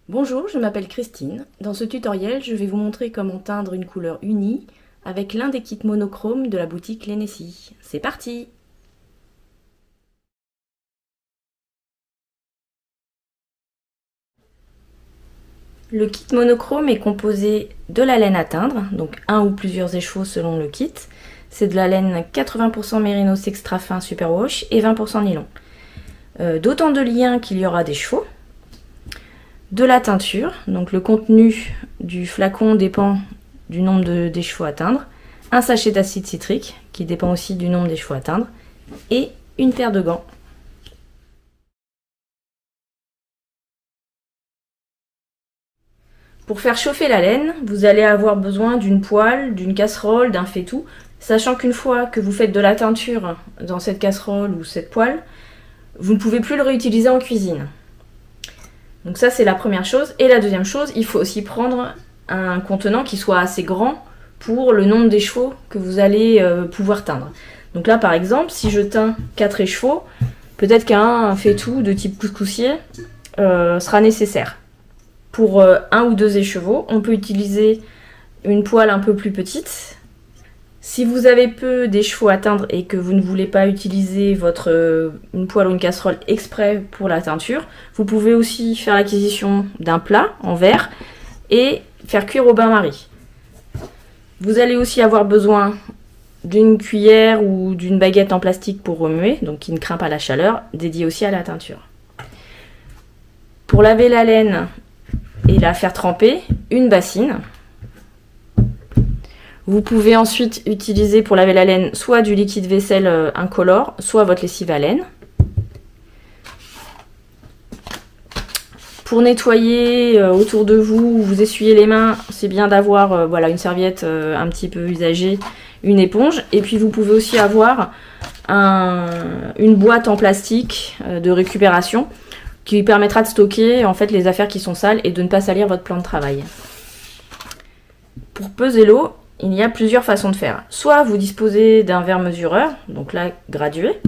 Bonjour, je m'appelle Christine. Dans ce tutoriel, je vais vous montrer comment teindre une couleur unie avec l'un des kits monochromes de la boutique Lenessi. C'est parti! Le kit monochrome est composé de la laine à teindre, donc un ou plusieurs échevaux selon le kit. C'est de la laine 80% Mérinos extra fin superwash et 20% nylon. D'autant de liens qu'il y aura des chevaux. De la teinture, donc le contenu du flacon dépend du nombre d'échevaux à teindre, un sachet d'acide citrique qui dépend aussi du nombre d'échevaux à teindre, et une paire de gants. Pour faire chauffer la laine, vous allez avoir besoin d'une poêle, d'une casserole, d'un faitout, sachant qu'une fois que vous faites de la teinture dans cette casserole ou cette poêle, vous ne pouvez plus le réutiliser en cuisine. Donc ça, c'est la première chose. Et la deuxième chose, il faut aussi prendre un contenant qui soit assez grand pour le nombre d'échevaux que vous allez pouvoir teindre. Donc là, par exemple, si je teins 4 échevaux, peut-être qu'un faitout de type couscoussier sera nécessaire. Pour 1 ou 2 écheveaux, on peut utiliser une poêle un peu plus petite. Si vous avez peu d'échevaux à teindre et que vous ne voulez pas utiliser une poêle ou une casserole exprès pour la teinture, vous pouvez aussi faire l'acquisition d'un plat en verre et faire cuire au bain-marie. Vous allez aussi avoir besoin d'une cuillère ou d'une baguette en plastique pour remuer, donc qui ne craint pas la chaleur, dédiée aussi à la teinture. Pour laver la laine et la faire tremper, une bassine. Vous pouvez ensuite utiliser pour laver la laine soit du liquide vaisselle incolore, soit votre lessive à laine. Pour nettoyer autour de vous, vous essuyez les mains, c'est bien d'avoir voilà, une serviette un petit peu usagée, une éponge. Et puis vous pouvez aussi avoir une boîte en plastique de récupération qui permettra de stocker en fait les affaires qui sont sales et de ne pas salir votre plan de travail. Pour peser l'eau, il y a plusieurs façons de faire. Soit vous disposez d'un verre mesureur, donc là gradué.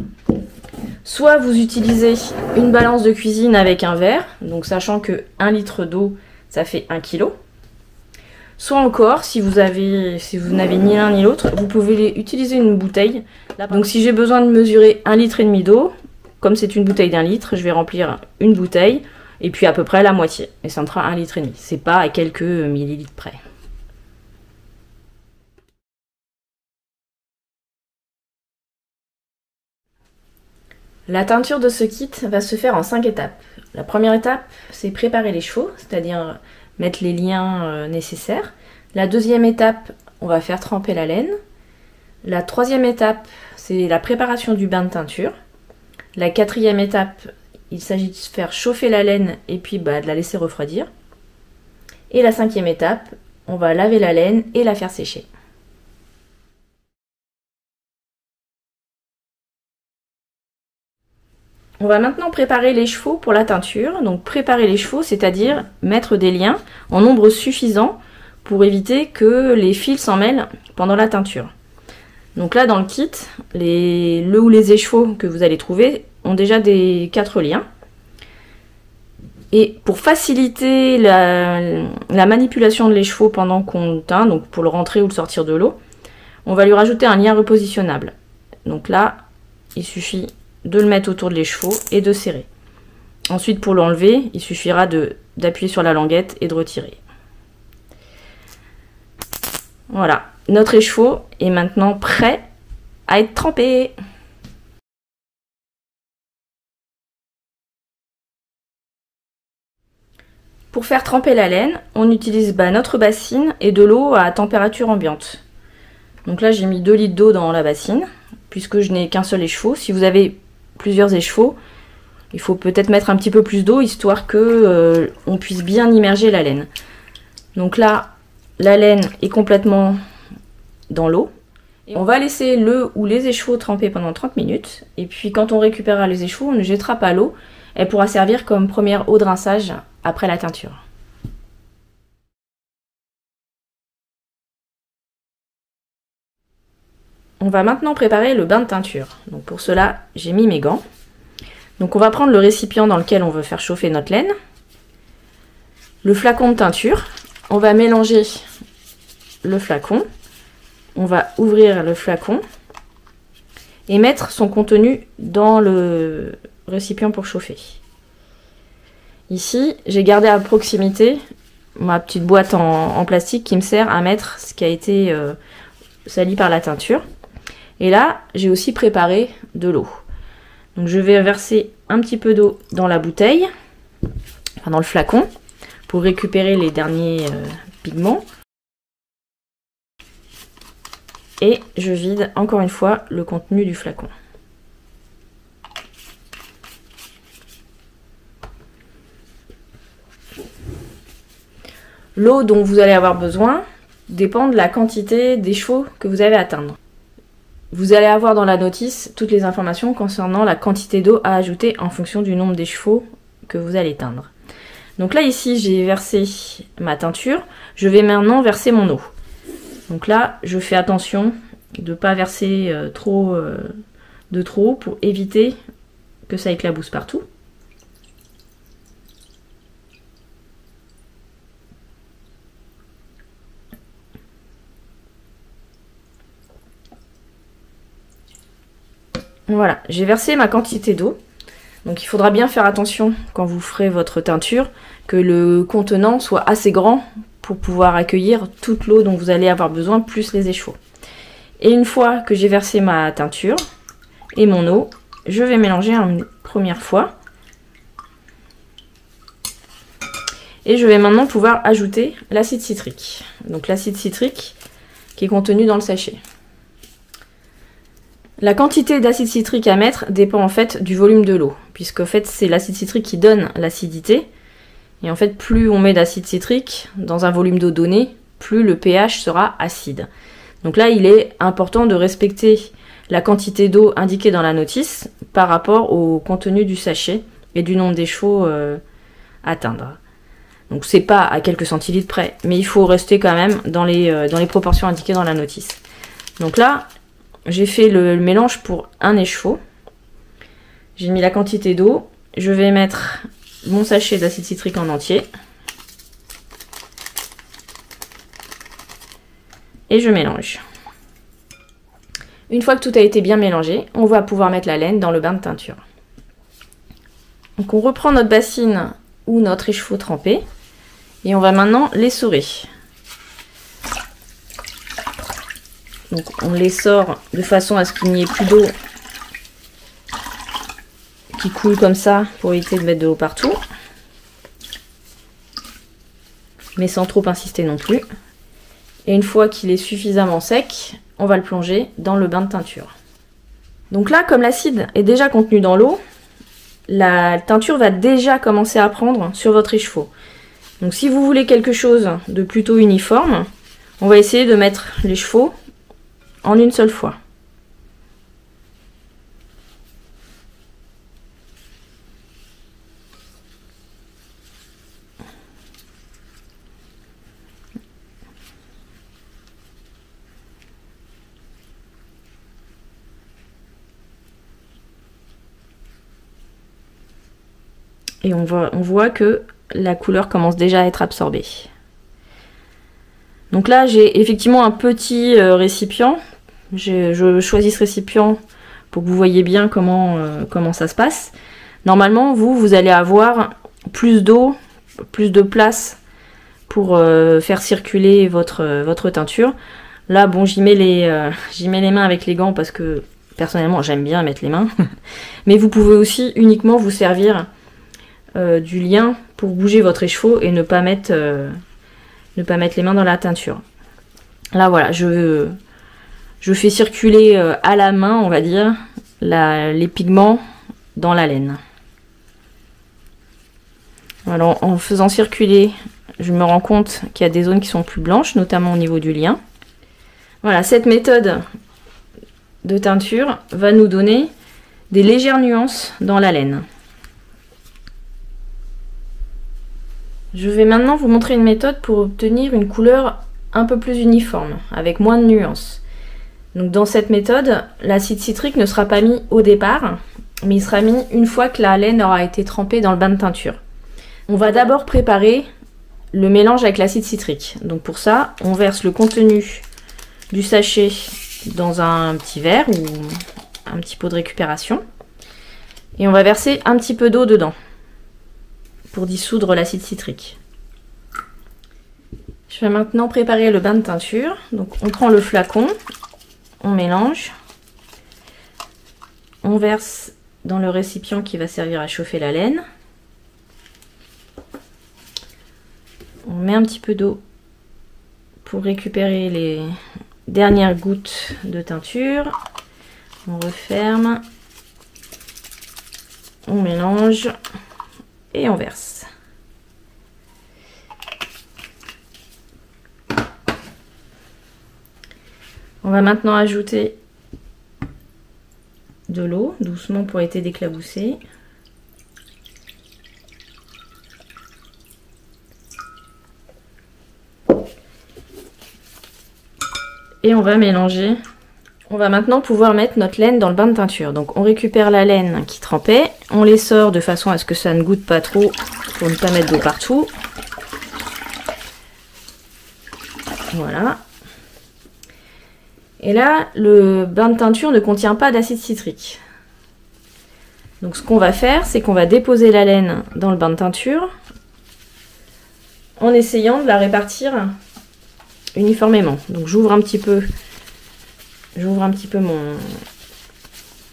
Soit vous utilisez une balance de cuisine avec un verre, donc sachant que 1 litre d'eau, ça fait 1 kg. Soit encore, si vous n'avez ni l'un ni l'autre, vous pouvez utiliser une bouteille. Donc si j'ai besoin de mesurer 1,5 litre d'eau, comme c'est une bouteille d'1 litre, je vais remplir une bouteille, et puis à peu près la moitié. Et ça me fera 1,5 litre. C'est pas à quelques millilitres près. La teinture de ce kit va se faire en 5 étapes. La première étape, c'est préparer les chevaux, c'est-à-dire mettre les liens nécessaires. La deuxième étape, on va faire tremper la laine. La troisième étape, c'est la préparation du bain de teinture. La quatrième étape, il s'agit de faire chauffer la laine et puis de la laisser refroidir. Et la cinquième étape, on va laver la laine et la faire sécher. On va maintenant préparer les chevaux pour la teinture. Donc préparer les chevaux, c'est-à-dire mettre des liens en nombre suffisant pour éviter que les fils s'en mêlent pendant la teinture. Donc là dans le kit, le ou les écheveaux que vous allez trouver ont déjà 4 liens. Et pour faciliter la manipulation de l'écheveau pendant qu'on teint, donc pour le rentrer ou le sortir de l'eau, on va lui rajouter un lien repositionnable. Donc là, il suffit de le mettre autour de l'écheveau et de serrer. Ensuite, pour l'enlever, il suffira d'appuyer sur la languette et de retirer. Voilà, notre écheveau est maintenant prêt à être trempé. Pour faire tremper la laine, on utilise notre bassine et de l'eau à température ambiante. Donc là, j'ai mis 2 litres d'eau dans la bassine, puisque je n'ai qu'un seul écheveau. Si vous avez plusieurs écheveaux, il faut peut-être mettre un petit peu plus d'eau, histoire que on puisse bien immerger la laine. Donc là, la laine est complètement dans l'eau. On va laisser le ou les écheveaux tremper pendant 30 minutes. Et puis quand on récupérera les écheveaux, on ne jettera pas l'eau. Elle pourra servir comme première eau de rinçage après la teinture. On va maintenant préparer le bain de teinture. Donc pour cela, j'ai mis mes gants. Donc on va prendre le récipient dans lequel on veut faire chauffer notre laine. le flacon de teinture. On va mélanger le flacon. On va ouvrir le flacon et mettre son contenu dans le récipient pour chauffer. Ici, j'ai gardé à proximité ma petite boîte en plastique qui me sert à mettre ce qui a été sali par la teinture. Et là, j'ai aussi préparé de l'eau. Donc je vais verser un petit peu d'eau dans la bouteille, enfin dans le flacon, pour récupérer les derniers pigments. Et je vide encore une fois le contenu du flacon. L'eau dont vous allez avoir besoin dépend de la quantité d'échevaux que vous avez à atteindre. Vous allez avoir dans la notice toutes les informations concernant la quantité d'eau à ajouter en fonction du nombre d'échevaux que vous allez teindre. Donc là ici j'ai versé ma teinture, je vais maintenant verser mon eau. Donc là je fais attention de ne pas verser trop pour éviter que ça éclabousse partout. Voilà, j'ai versé ma quantité d'eau. Donc il faudra bien faire attention quand vous ferez votre teinture que le contenant soit assez grand pour pouvoir accueillir toute l'eau dont vous allez avoir besoin, plus les échevaux. Et une fois que j'ai versé ma teinture et mon eau, je vais mélanger une première fois. Et je vais maintenant pouvoir ajouter l'acide citrique. Donc l'acide citrique qui est contenu dans le sachet. La quantité d'acide citrique à mettre dépend en fait du volume de l'eau, puisque en fait c'est l'acide citrique qui donne l'acidité. Et en fait plus on met d'acide citrique dans un volume d'eau donné, plus le pH sera acide. Donc là il est important de respecter la quantité d'eau indiquée dans la notice par rapport au contenu du sachet et du nombre d'échevaux à atteindre. Donc c'est pas à quelques centilitres près, mais il faut rester quand même dans les proportions indiquées dans la notice. Donc là, j'ai fait le mélange pour un écheveau. J'ai mis la quantité d'eau. Je vais mettre mon sachet d'acide citrique en entier. Et je mélange. Une fois que tout a été bien mélangé, on va pouvoir mettre la laine dans le bain de teinture. Donc on reprend notre bassine ou notre écheveau trempé. Et on va maintenant l'essorer. Donc on les sort de façon à ce qu'il n'y ait plus d'eau qui coule comme ça pour éviter de mettre de l'eau partout. Mais sans trop insister non plus. Et une fois qu'il est suffisamment sec, on va le plonger dans le bain de teinture. Donc là, comme l'acide est déjà contenu dans l'eau, la teinture va déjà commencer à prendre sur votre écheveau. Donc si vous voulez quelque chose de plutôt uniforme, on va essayer de mettre l'écheveau en une seule fois. Et on voit que la couleur commence déjà à être absorbée. Donc là, j'ai effectivement un petit récipient. Je choisis ce récipient pour que vous voyez bien comment ça se passe. Normalement, vous allez avoir plus d'eau, plus de place pour faire circuler votre teinture. Là, bon, j'y mets les mains avec les gants parce que personnellement, j'aime bien mettre les mains. Mais vous pouvez aussi uniquement vous servir du lien pour bouger votre écheveau et ne pas mettre les mains dans la teinture. Là, voilà, je fais circuler à la main, on va dire, les pigments dans la laine. Alors, en faisant circuler, je me rends compte qu'il y a des zones qui sont plus blanches, notamment au niveau du lien. Voilà, cette méthode de teinture va nous donner des légères nuances dans la laine. Je vais maintenant vous montrer une méthode pour obtenir une couleur un peu plus uniforme, avec moins de nuances. Donc dans cette méthode, l'acide citrique ne sera pas mis au départ, mais il sera mis une fois que la laine aura été trempée dans le bain de teinture. On va d'abord préparer le mélange avec l'acide citrique. Donc pour ça, on verse le contenu du sachet dans un petit verre ou un petit pot de récupération. Et on va verser un petit peu d'eau dedans pour dissoudre l'acide citrique. Je vais maintenant préparer le bain de teinture. Donc on prend le flacon, on mélange, on verse dans le récipient qui va servir à chauffer la laine. On met un petit peu d'eau pour récupérer les dernières gouttes de teinture. On referme, on mélange et on verse. On va maintenant ajouter de l'eau, doucement pour éviter d'éclabousser. Et on va mélanger. On va maintenant pouvoir mettre notre laine dans le bain de teinture. Donc on récupère la laine qui trempait, on les sort de façon à ce que ça ne goûte pas trop pour ne pas mettre d'eau partout. Voilà. Et là, le bain de teinture ne contient pas d'acide citrique. Donc ce qu'on va faire, c'est qu'on va déposer la laine dans le bain de teinture en essayant de la répartir uniformément. Donc j'ouvre un petit peu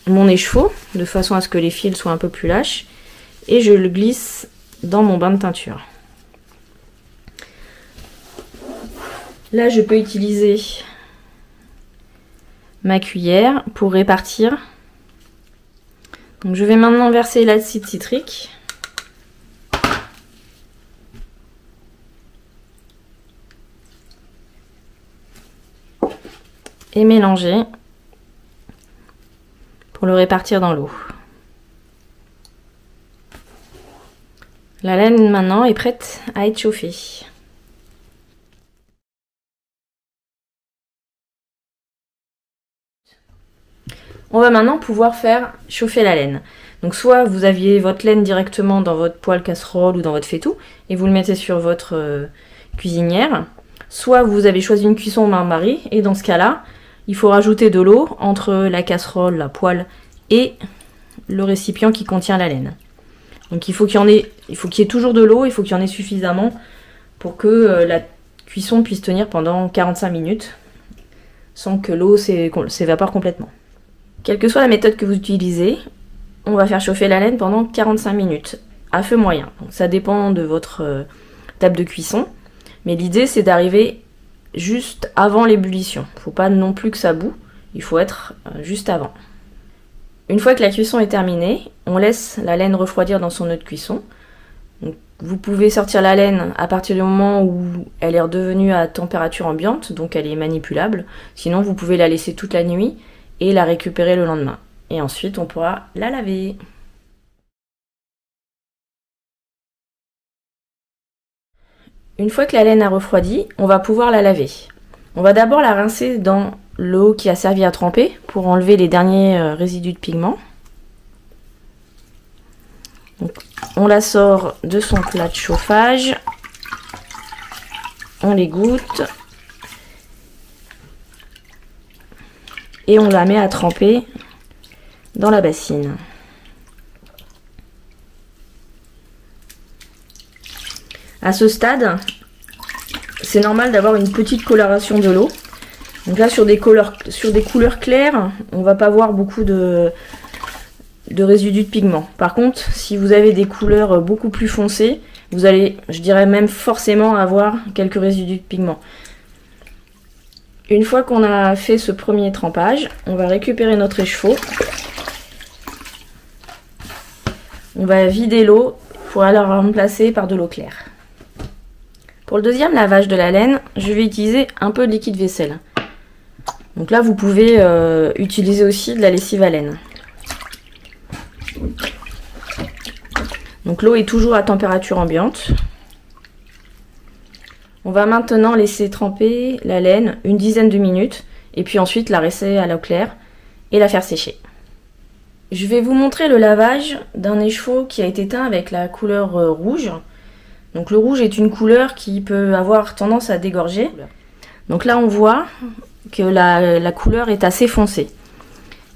mon écheveau de façon à ce que les fils soient un peu plus lâches et je le glisse dans mon bain de teinture. Là, je peux utiliser ma cuillère pour répartir. Donc je vais maintenant verser l'acide citrique. Et mélanger pour le répartir dans l'eau. La laine maintenant est prête à être chauffée. On va maintenant pouvoir faire chauffer la laine. Donc soit vous aviez votre laine directement dans votre poêle casserole ou dans votre faitout et vous le mettez sur votre cuisinière. Soit vous avez choisi une cuisson au bain-marie et dans ce cas-là, il faut rajouter de l'eau entre la casserole, la poêle et le récipient qui contient la laine. Donc il faut qu'il y ait toujours de l'eau, il faut qu'il y en ait suffisamment pour que la cuisson puisse tenir pendant 45 minutes sans que l'eau s'évapore complètement. Quelle que soit la méthode que vous utilisez, on va faire chauffer la laine pendant 45 minutes à feu moyen. Donc ça dépend de votre table de cuisson, mais l'idée c'est d'arriver juste avant l'ébullition. Il ne faut pas non plus que ça bout, il faut être juste avant. Une fois que la cuisson est terminée, on laisse la laine refroidir dans son eau de cuisson. Donc, vous pouvez sortir la laine à partir du moment où elle est redevenue à température ambiante, donc elle est manipulable. Sinon, vous pouvez la laisser toute la nuit et la récupérer le lendemain. Et ensuite, on pourra la laver. Une fois que la laine a refroidi, on va pouvoir la laver. On va d'abord la rincer dans l'eau qui a servi à tremper pour enlever les derniers résidus de pigment. Donc, on la sort de son plat de chauffage. On l'égoutte. Et on la met à tremper dans la bassine. À ce stade, c'est normal d'avoir une petite coloration de l'eau. Donc là, sur des couleurs claires, on va pas voir beaucoup de résidus de pigment. Par contre, si vous avez des couleurs beaucoup plus foncées, vous allez, je dirais même forcément, avoir quelques résidus de pigment. Une fois qu'on a fait ce premier trempage, on va récupérer notre écheveau. On va vider l'eau pour la remplacer par de l'eau claire. Pour le deuxième lavage de la laine, je vais utiliser un peu de liquide vaisselle. Donc là, vous pouvez utiliser aussi de la lessive à laine. Donc l'eau est toujours à température ambiante. On va maintenant laisser tremper la laine une dizaine de minutes et puis ensuite la rincer à l'eau claire et la faire sécher. Je vais vous montrer le lavage d'un écheveau qui a été teint avec la couleur rouge. Donc le rouge est une couleur qui peut avoir tendance à dégorger. Donc là on voit que la couleur est assez foncée.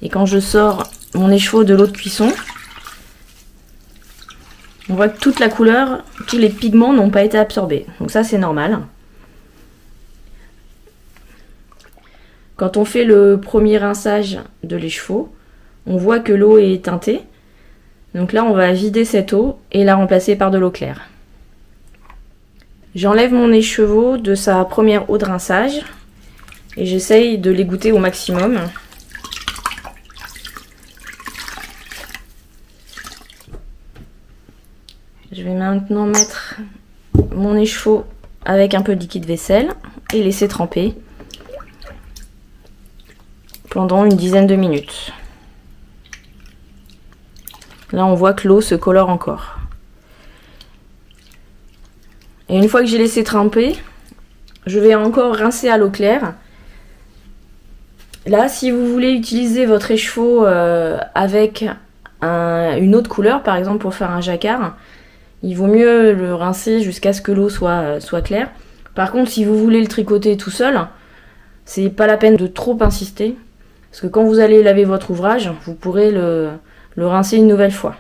Et quand je sors mon écheveau de l'eau de cuisson, on voit que toute la couleur, tous les pigments n'ont pas été absorbés. Donc ça c'est normal. Quand on fait le premier rinçage de l'écheveau, on voit que l'eau est teintée. Donc là on va vider cette eau et la remplacer par de l'eau claire. J'enlève mon écheveau de sa première eau de rinçage et j'essaye de l'égoutter au maximum. Je vais maintenant mettre mon écheveau avec un peu de liquide vaisselle et laisser tremper pendant une dizaine de minutes. Là on voit que l'eau se colore encore. Et une fois que j'ai laissé tremper, je vais encore rincer à l'eau claire. Là, si vous voulez utiliser votre écheveau avec une autre couleur, par exemple pour faire un jacquard, il vaut mieux le rincer jusqu'à ce que l'eau soit claire. Par contre, si vous voulez le tricoter tout seul, c'est pas la peine de trop insister. Parce que quand vous allez laver votre ouvrage, vous pourrez le rincer une nouvelle fois.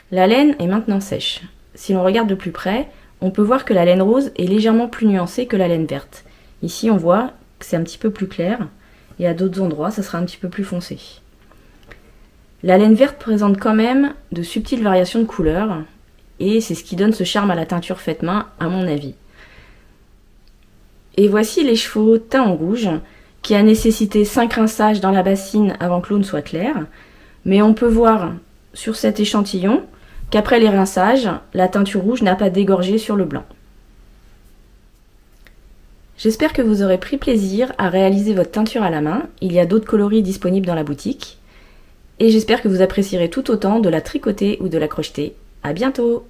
La laine est maintenant sèche. Si l'on regarde de plus près, on peut voir que la laine rose est légèrement plus nuancée que la laine verte. Ici, on voit que c'est un petit peu plus clair, et à d'autres endroits, ça sera un petit peu plus foncé. La laine verte présente quand même de subtiles variations de couleurs, et c'est ce qui donne ce charme à la teinture faite main, à mon avis. Et voici l'écheveau teint en rouge, qui a nécessité 5 rinçages dans la bassine avant que l'eau ne soit claire, mais on peut voir sur cet échantillon qu'après les rinçages, la teinture rouge n'a pas dégorgé sur le blanc. J'espère que vous aurez pris plaisir à réaliser votre teinture à la main. Il y a d'autres coloris disponibles dans la boutique. Et j'espère que vous apprécierez tout autant de la tricoter ou de la crocheter. À bientôt!